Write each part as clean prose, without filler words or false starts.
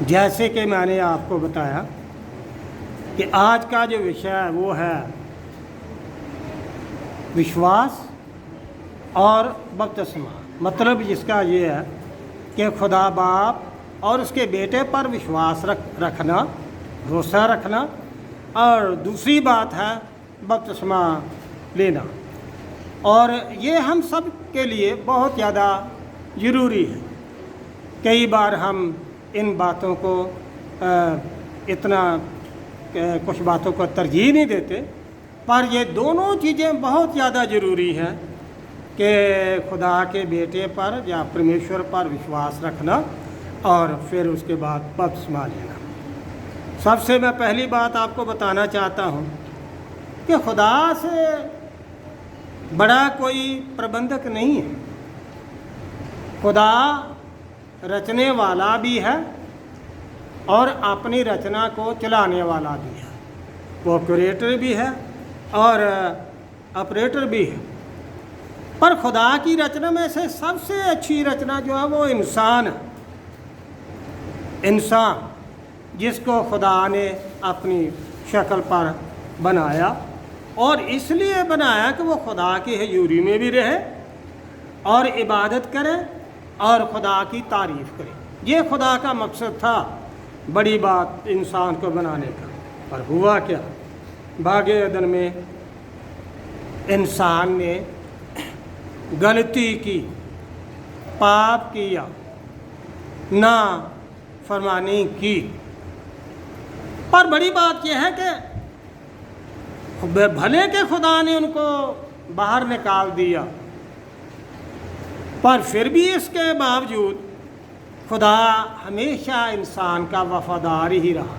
جیسے کہ میں نے آپ کو بتایا کہ آج کا جو وشے ہے وہ ہے وشواس اور بپتسمہ۔ مطلب جس کا یہ ہے کہ خدا باپ اور اس کے بیٹے پر وشواس رکھنا، بھروسہ رکھنا، اور دوسری بات ہے بپتسمہ لینا، اور یہ ہم سب کے لیے بہت زیادہ ضروری ہے۔ کئی بار ہم ان باتوں کو اتنا کچھ باتوں کو ترجیح نہیں دیتے، پر یہ دونوں چیزیں بہت زیادہ ضروری ہیں کہ خدا کے بیٹے پر یا پرمیشور پر وشواس رکھنا اور پھر اس کے بعد بپتسمہ لینا۔ سب سے میں پہلی بات آپ کو بتانا چاہتا ہوں کہ خدا سے بڑا کوئی پربندھک نہیں ہے۔ خدا رچنے والا بھی ہے اور اپنی رچنا کو چلانے والا بھی ہے، وہ کریٹر بھی ہے اور آپریٹر بھی ہے۔ پر خدا کی رچنا میں سے سب سے اچھی رچنا جو ہے وہ انسان ہے، انسان جس کو خدا نے اپنی شکل پر بنایا، اور اس لیے بنایا کہ وہ خدا کی حضوری میں بھی رہے اور عبادت کرے اور خدا کی تعریف کرے۔ یہ خدا کا مقصد تھا بڑی بات انسان کو بنانے کا۔ پر ہوا کیا؟ باغ عدن میں انسان نے غلطی کی، پاپ کیا، نا فرمانی کی۔ پر بڑی بات یہ ہے کہ بھلے کہ خدا نے ان کو باہر نکال دیا، پر پھر بھی اس کے باوجود خدا ہمیشہ انسان کا وفادار ہی رہا،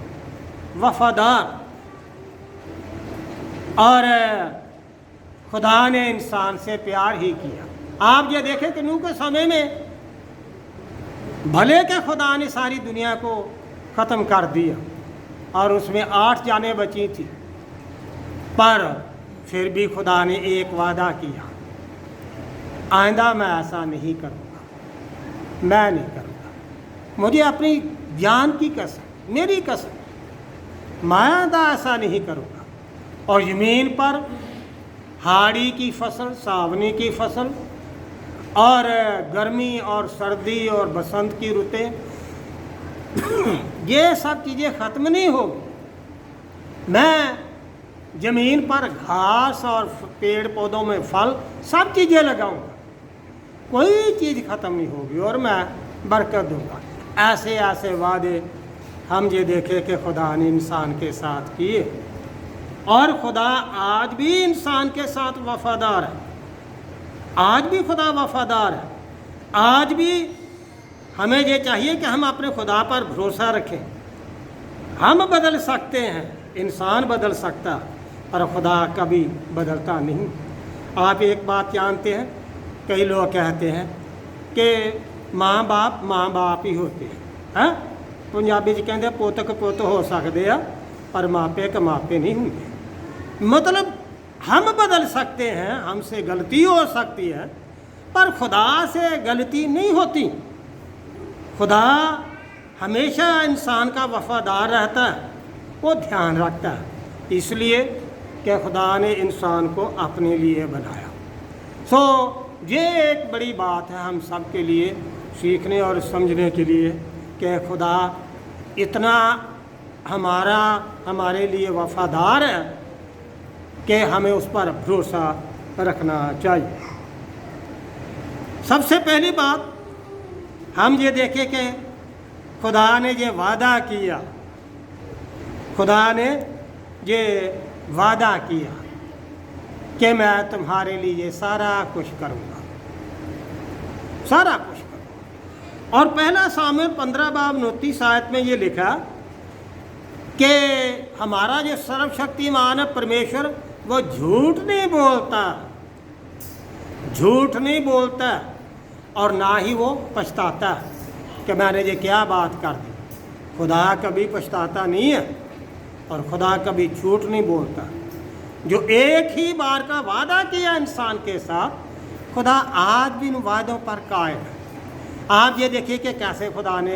وفادار۔ اور خدا نے انسان سے پیار ہی کیا۔ آپ یہ دیکھیں کہ نوح کے سمے میں بھلے کہ خدا نے ساری دنیا کو ختم کر دیا اور اس میں 8 جانیں بچی تھیں، پر پھر بھی خدا نے ایک وعدہ کیا، آئندہ میں ایسا نہیں کروں گا، میں نہیں کروں گا، مجھے اپنی جان کی قسم، میری قسم، میں آئندہ ایسا نہیں کروں گا۔ اور زمین پر ہاڑی کی فصل، ساونی کی فصل، اور گرمی اور سردی اور بسنت کی رتیں، یہ سب چیزیں ختم نہیں ہوگی۔ میں زمین پر گھاس اور پیڑ پودوں میں پھل، سب چیزیں لگاؤں گا، کوئی چیز ختم نہیں ہوگی، اور میں برکت دوں گا۔ ایسے ایسے وعدے ہم یہ دیکھیں کہ خدا نے انسان کے ساتھ کیے، اور خدا آج بھی انسان کے ساتھ وفادار ہے۔ آج بھی خدا وفادار ہے۔ آج بھی ہمیں یہ چاہیے کہ ہم اپنے خدا پر بھروسہ رکھیں۔ ہم بدل سکتے ہیں، انسان بدل سکتا، پر خدا کبھی بدلتا نہیں۔ آپ ایک بات جانتے ہیں، کئی لوگ کہتے ہیں کہ ماں باپ ہی ہوتے ہیں۔ پنجابی چ کہتے پوتک پوت ہو سکتے ہیں پر ماپے کا ماپے نہیں ہوں گے۔ مطلب ہم بدل سکتے ہیں، ہم سے غلطی ہو سکتی ہے، پر خدا سے غلطی نہیں ہوتی۔ خدا ہمیشہ انسان کا وفادار رہتا ہے، وہ دھیان رکھتا ہے، اس لیے کہ خدا نے انسان کو اپنے لیے بنایا۔ یہ ایک بڑی بات ہے ہم سب کے لیے سیکھنے اور سمجھنے کے لیے کہ خدا اتنا ہمارے لیے وفادار ہے کہ ہمیں اس پر بھروسہ رکھنا چاہیے۔ سب سے پہلی بات ہم یہ دیکھیں کہ خدا نے یہ وعدہ کیا، خدا نے یہ وعدہ کیا کہ میں تمہارے لیے سارا کچھ کروں گا، سارا کچھ کروں گا۔ اور پہلا سامعین 15 باب 29 آیت میں یہ لکھا کہ ہمارا جو سرو شکتیمان ہے پرمیشور، وہ جھوٹ نہیں بولتا، جھوٹ نہیں بولتا، اور نہ ہی وہ پچھتاتا ہے کہ میں نے یہ کیا بات کر دی۔ خدا کبھی پچھتاتا نہیں ہے، اور خدا کبھی جھوٹ نہیں بولتا۔ جو ایک ہی بار کا وعدہ کیا انسان کے ساتھ، خدا آج بھی ان وعدوں پر قائم ہے۔ آپ یہ دیکھیے کہ کیسے خدا نے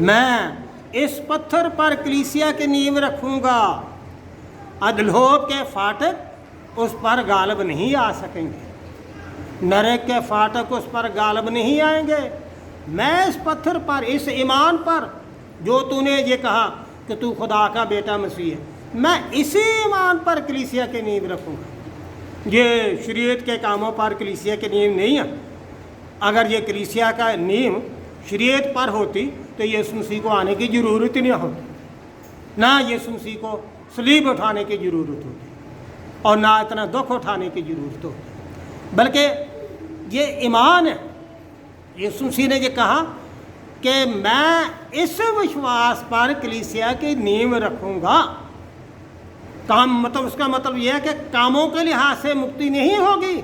میں اس پتھر پر کلیسیا کی نیو رکھوں گا، ادلوب کے فاٹک اس پر غالب نہیں آ سکیں گے، نرک کے فاٹک اس پر غالب نہیں آئیں گے۔ میں اس پتھر پر، اس ایمان پر جو تو نے یہ کہا کہ تو خدا کا بیٹا مسیح ہے، میں اسی ایمان پر کلیسیا کی نیو رکھوں گا۔ یہ شریعت کے کاموں پر کلیسیا کی نیو نہیں ہے۔ اگر یہ کلیسیا کا نیو شریعت پر ہوتی تو یسوع مسیح کو آنے کی ضرورت ہی نہیں ہوتی، نہ یسوع مسیح کو صلیب اٹھانے کی ضرورت ہوتی اور نہ اتنا دکھ اٹھانے کی ضرورت ہوتی، بلکہ یہ ایمان ہے۔ یسوع مسیح نے یہ کہا کہ میں اس وشواس پر کلیسیا کی نیو رکھوں گا۔ کام مطلب اس کا مطلب یہ ہے کہ کاموں کے لحاظ سے مکتی نہیں ہوگی،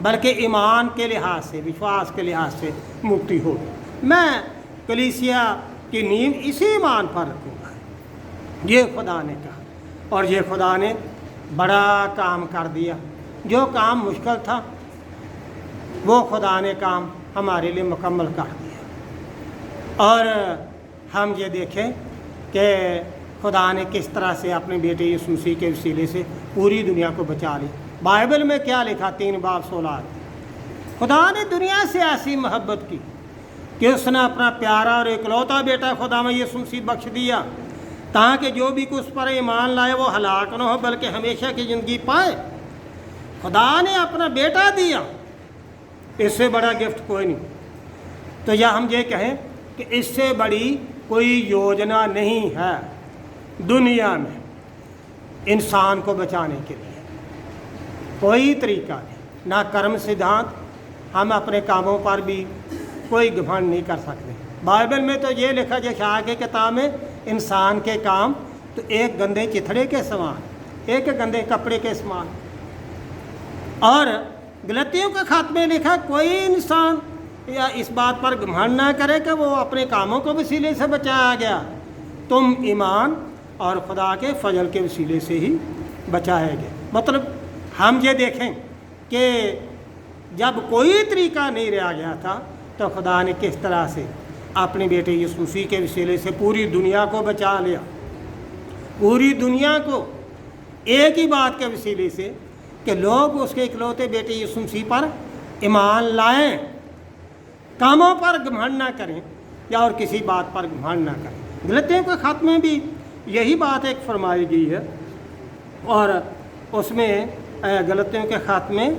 بلکہ ایمان کے لحاظ سے، وشواس کے لحاظ سے مکتی ہوگی۔ میں کلیسیا کی نیو اسی ایمان پر رکھوں گا، یہ خدا نے کہا، اور یہ خدا نے بڑا کام کر دیا۔ جو کام مشکل تھا وہ خدا نے کام ہمارے لیے مکمل کر دیا۔ اور ہم یہ دیکھیں کہ خدا نے کس طرح سے اپنے بیٹے یسوع مسیح کے وسیلے سے پوری دنیا کو بچا لی۔ بائبل میں کیا لکھا؟ 3:16 خدا نے دنیا سے ایسی محبت کی کہ اس نے اپنا پیارا اور اکلوتا بیٹا خدا میں یسوع مسیح بخش دیا، تاکہ جو بھی اس پر ایمان لائے وہ ہلاک نہ ہو بلکہ ہمیشہ کی زندگی پائے۔ خدا نے اپنا بیٹا دیا، اس سے بڑا گفٹ کوئی نہیں۔ تو یا ہم یہ کہیں کہ اس سے بڑی کوئی یوجنا نہیں ہے دنیا میں انسان کو بچانے کے لیے، کوئی طریقہ نہیں، نہ کرم سدھانت۔ ہم اپنے کاموں پر بھی کوئی گھمنڈ نہیں کر سکتے۔ بائبل میں تو یہ لکھا یشعیاہ کی کتاب میں، انسان کے کام تو ایک گندے چتھڑے کے سمان، ایک گندے کپڑے کے سمان۔ اور غلطیوں کے خط میں لکھا کوئی انسان یا اس بات پر گھمنڈ نہ کرے کہ وہ اپنے کاموں کو وسیلے سے بچایا گیا، تم ایمان اور خدا کے فضل کے وسیلے سے ہی بچائے گئے۔ مطلب ہم یہ دیکھیں کہ جب کوئی طریقہ نہیں رہ گیا تھا تو خدا نے کس طرح سے اپنے بیٹے یسوع مسیح کے وسیلے سے پوری دنیا کو بچا لیا، پوری دنیا کو ایک ہی بات کے وسیلے سے کہ لوگ اس کے اکلوتے بیٹے یسوع مسیح پر ایمان لائیں، کاموں پر گھمنڈ نہ کریں یا اور کسی بات پر گھمنڈ نہ کریں۔ غلطیوں کے خط میں بھی یہی بات ایک فرمائی گئی ہے، اور اس میں غلطیوں کے خط میں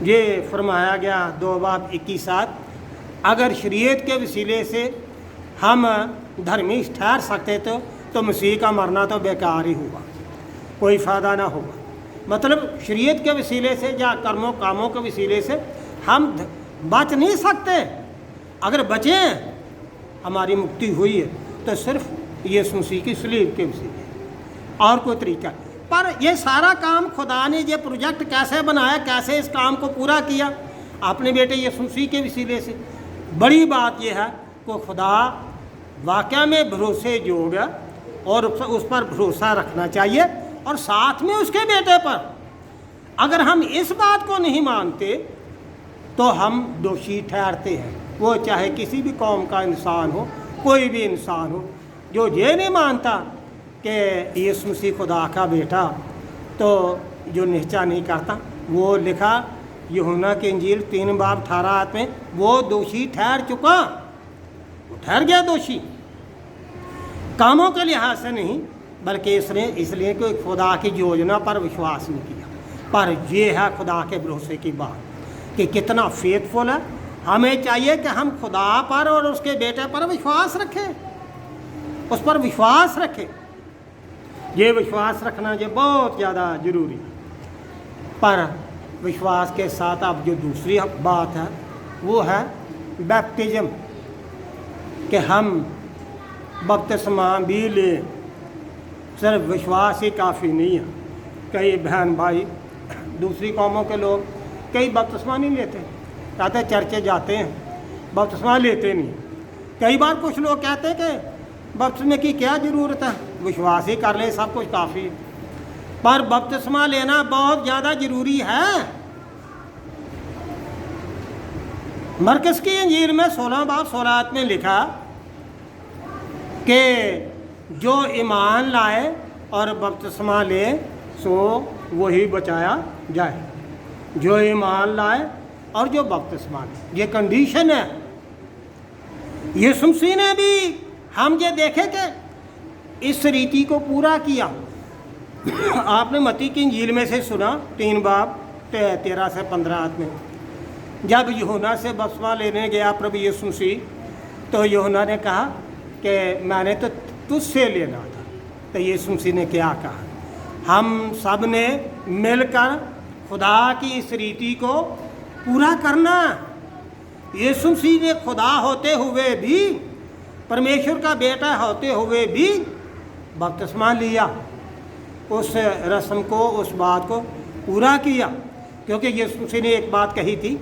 یہ فرمایا گیا 2:21 اگر شریعت کے وسیلے سے ہم دھرمی ٹھہر سکتے تو مسیح کا مرنا تو بیکار ہی ہوا، کوئی فائدہ نہ ہوگا۔ مطلب شریعت کے وسیلے سے یا کاموں کے وسیلے سے ہم بچ نہیں سکتے۔ اگر بچیں، ہماری مکتی ہوئی ہے تو صرف یسوع مسیح کی صلیب کے وسیلے، اور کوئی طریقہ۔ پر یہ سارا کام خدا نے یہ پروجیکٹ کیسے بنایا، کیسے اس کام کو پورا کیا؟ اپنے بیٹے یسوع مسیح کے وسیلے سے۔ بڑی بات یہ ہے کہ خدا واقعہ میں بھروسے جو ہے اور اس پر بھروسہ رکھنا چاہیے، اور ساتھ میں اس کے بیٹے پر۔ اگر ہم اس بات کو نہیں مانتے تو ہم دوشی ٹھہرتے ہیں، وہ چاہے کسی بھی قوم کا انسان ہو، کوئی بھی انسان ہو جو یہ نہیں مانتا کہ یسوع مسیح خدا کا بیٹا، تو جو نہچا نہیں کرتا، وہ لکھا یوحنا کی انجیل 3:18 میں، وہ دوشی ٹھہر چکا، وہ ٹھہر گیا دوشی، کاموں کے لحاظ سے نہیں بلکہ اس لیے کہ خدا کی یوجنا پر وشواس نہیں کیا۔ پر یہ ہے خدا کے بھروسے کی بات کہ کتنا فیتھ فل ہے۔ ہمیں چاہیے کہ ہم خدا پر اور اس کے بیٹے پر وشواس رکھیں، اس پر وشواس رکھیں۔ یہ وشواس رکھنا یہ بہت زیادہ ضروری ہے۔ پر وشواس کے ساتھ اب جو دوسری بات ہے وہ ہے بیپٹزم، کہ ہم بپتسمہ بھی لیں۔ صرف وشواس ہی کافی نہیں ہے۔ کئی بہن بھائی دوسری قوموں کے لوگ کئی بپتسمہ نہیں لیتے، کہتے چرچے جاتے ہیں، بپتسمہ لیتے نہیں۔ کئی بار کچھ لوگ کہتے ہیں کہ بپتسمے کی کیا ضرورت ہے، وشواس ہی کر لیں سب کچھ کافی ہے۔ پر بپتسمہ لینا بہت زیادہ ضروری ہے۔ مرکز کی انجیل میں 16:16 میں لکھا کہ جو ایمان لائے اور بپتسمہ لے سو وہی بچایا جائے، جو ایمان لائے اور جو بپتسمہ لے، یہ کنڈیشن ہے۔ یسوع مسیح نے بھی ہم یہ دیکھے کہ اس ریتی کو پورا کیا۔ آپ نے متی کی انجیل میں سے سنا 3 باب 13 سے 15 میں، جب یوحنا سے بپتسمہ لینے گیا پربھو یسوع مسیح تو یوحنا نے کہا کہ میں نے تو تجھ سے لینا تھا، تو یسوع مسیح نے کیا کہا؟ ہم سب نے مل کر خدا کی اس ریتی کو پورا کرنا۔ یسوع مسیح نے خدا ہوتے ہوئے بھی، پرمیشور کا بیٹا ہوتے ہوئے بھی بپتسمہ لیا، اس رسم کو، اس بات کو پورا کیا، کیونکہ یسوع مسیح نے ایک بات کہی تھی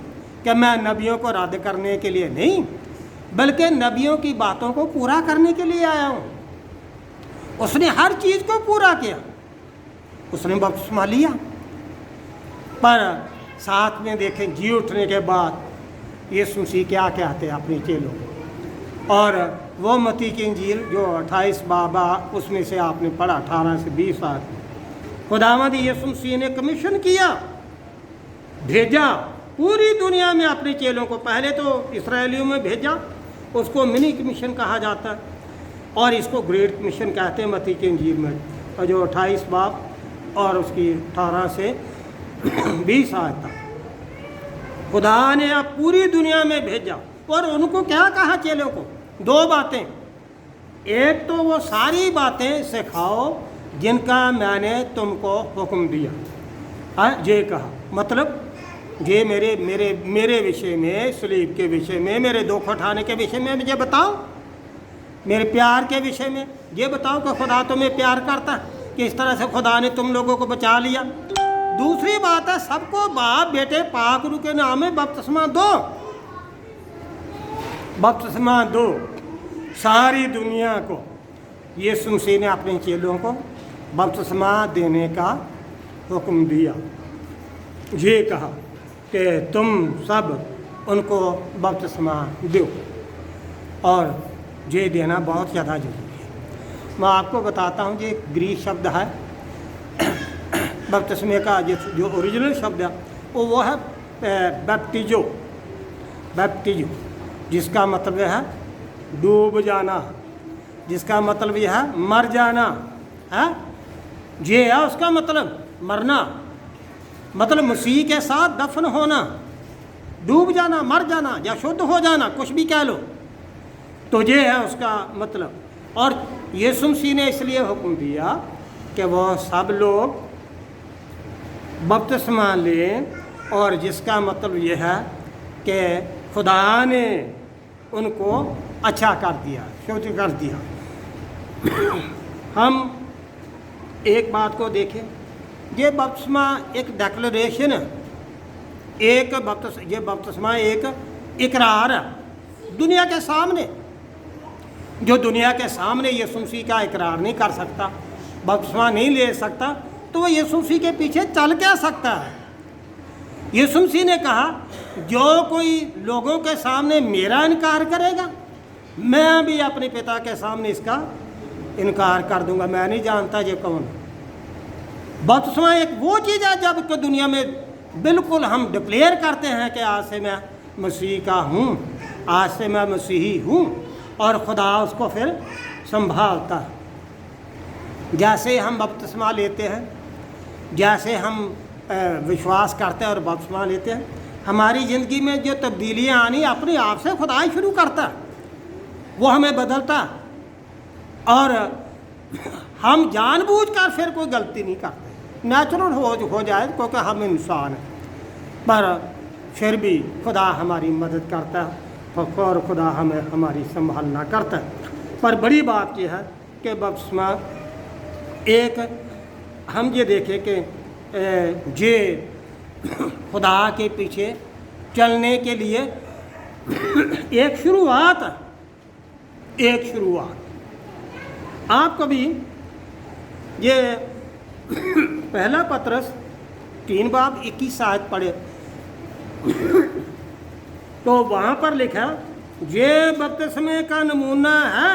کہ میں نبیوں کو رد کرنے کے لیے نہیں بلکہ نبیوں کی باتوں کو پورا کرنے کے لیے آیا ہوں۔ اس نے ہر چیز کو پورا کیا، اس نے بپتسمہ لیا، پر ساتھ میں دیکھیں جی اٹھنے کے بعد یسوع مسیح کیا کہتے ہیں اپنی چیلوں کو، اور وہ متی کی انجیل جو 28 باب اس میں سے آپ نے پڑھا 18 سے 20 خداوند یسوع مسیح نے کمیشن کیا، بھیجا پوری دنیا میں اپنے چیلوں کو۔ پہلے تو اسرائیلیوں میں بھیجا، اس کو منی کمیشن کہا جاتا ہے، اور اس کو گریٹ کمیشن کہتے ہیں متی کی انجیل میں، اور جو 28 باب اور اس کی 18 سے 20 تک خدا نے اب پوری دنیا میں بھیجا۔ اور ان کو کیا کہا چیلوں کو؟ 2 باتیں، ایک تو وہ ساری باتیں سکھاؤ جن کا میں نے تم کو حکم دیا، یہ کہا، مطلب یہ میرے وشے میں، صلیب کے وشے میں، میرے دکھ اٹھانے کے وشے میں مجھے بتاؤ، میرے پیار کے وشے میں یہ بتاؤ کہ خدا تمہیں پیار کرتا ہے، کہ اس طرح سے خدا نے تم لوگوں کو بچا لیا۔ دوسری بات ہے سب کو باپ بیٹے پاک روح کے نام میں بپتسمہ دو، بپتسمہ دو ساری دنیا کو۔ یسوع مسیح نے اپنے چیلوں کو بپتسمہ دینے کا حکم دیا، یہ کہا کہ تم سب ان کو بپتسمہ دو، اور یہ دینا بہت زیادہ ضروری ہے۔ میں آپ کو بتاتا ہوں، یہ گریک شبد ہے بپتسمے کا، جو اوریجنل شبد ہے وہ ہے بیپٹیزو، بیپٹیزو، جس کا مطلب ہے ڈوب جانا، جس کا مطلب یہ ہے مر جانا ہے، یہ ہے اس کا مطلب مرنا، مطلب مسیح کے ساتھ دفن ہونا، ڈوب جانا، مر جانا یا شدھ ہو جانا، کچھ بھی کہہ لو، تو یہ ہے اس کا مطلب۔ اور یسوع مسیح نے اس لیے حکم دیا کہ وہ سب لوگ بپتسمہ لیں، اور جس کا مطلب یہ ہے کہ خدا نے ان کو اچھا کر دیا، شدھ کر دیا۔ ہم ایک بات کو دیکھیں، یہ بپتسمہ ایک ڈیکلریشن ہے، یہ بپتسمہ ایک اقرار ہے دنیا کے سامنے۔ جو دنیا کے سامنے یسوع مسیح کا اقرار نہیں کر سکتا، بپتسمہ نہیں لے سکتا، تو وہ یسوع مسیح کے پیچھے چل کیا سکتا ہے؟ یسوع مسیح نے کہا جو کوئی لوگوں کے سامنے میرا انکار کرے گا، میں بھی اپنے پتا کے سامنے اس کا انکار کر دوں گا، میں نہیں جانتا یہ کون ہے۔ بپتسمہ ایک وہ چیز ہے جب کہ دنیا میں بالکل ہم ڈکلیئر کرتے ہیں کہ آج سے میں مسیح کا ہوں، آج سے میں مسیحی ہوں، اور خدا اس کو پھر سنبھالتا ہے۔ جیسے ہم بپتسمہ لیتے ہیں، جیسے ہم وشواس کرتے ہیں اور بپتسمہ لیتے ہیں، ہماری زندگی میں جو تبدیلیاں آنی اپنے آپ سے خدا ہی شروع کرتا ہے، وہ ہمیں بدلتا ہے، اور ہم جان بوجھ کر پھر کوئی غلطی نہیں کرتے، نیچرل ہو جائے کیونکہ ہم انسان ہیں، پر پھر بھی خدا ہماری مدد کرتا ہے، اور خدا ہمیں ہماری سنبھالنا کرتا ہے۔ پر بڑی بات یہ ہے کہ بپتسمہ ایک ہم یہ دیکھیں کہ یہ خدا کے پیچھے چلنے کے لیے ایک شروعات ہے، ایک شروعات۔ آپ کبھی یہ پہلا پطرس 3 باب 21 آیت پڑھے تو وہاں پر لکھا یہ بپتسمے کا نمونہ ہے